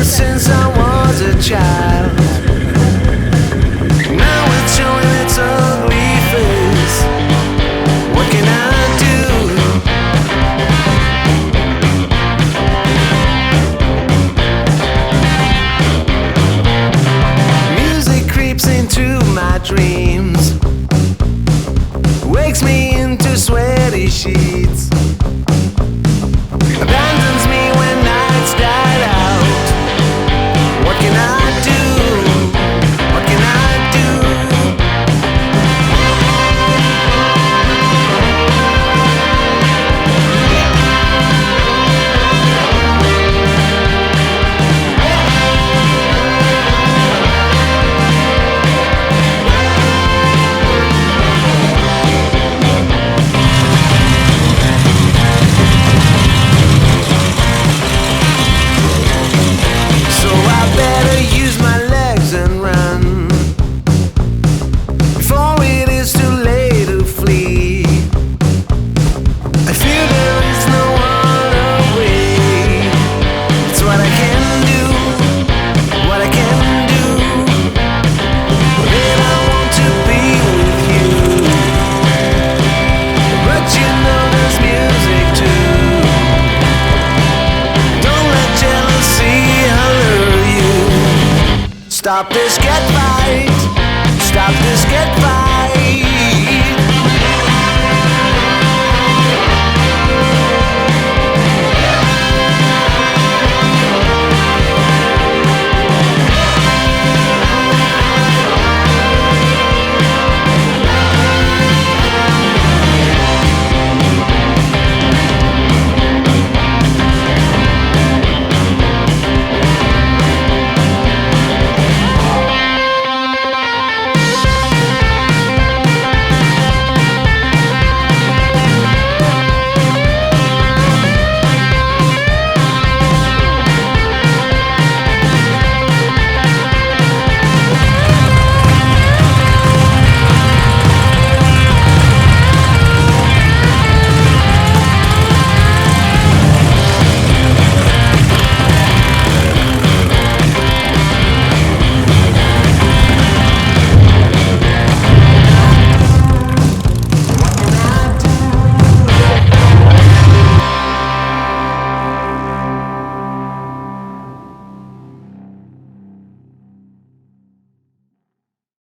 Since I was a child, now it's showing its ugly face. What can I do? Music creeps into my dreams, wakes me into sweaty sheets, abandons me when nights died out. What can I do? What can I do? So I better use my legs and run before it is too late to flee. I feel there is no other way. It's what I can do, what I can do. Then I want to be with you, but you know there's music too. Don't let jealousy allure you. Stop this, get right. Stop this, get right.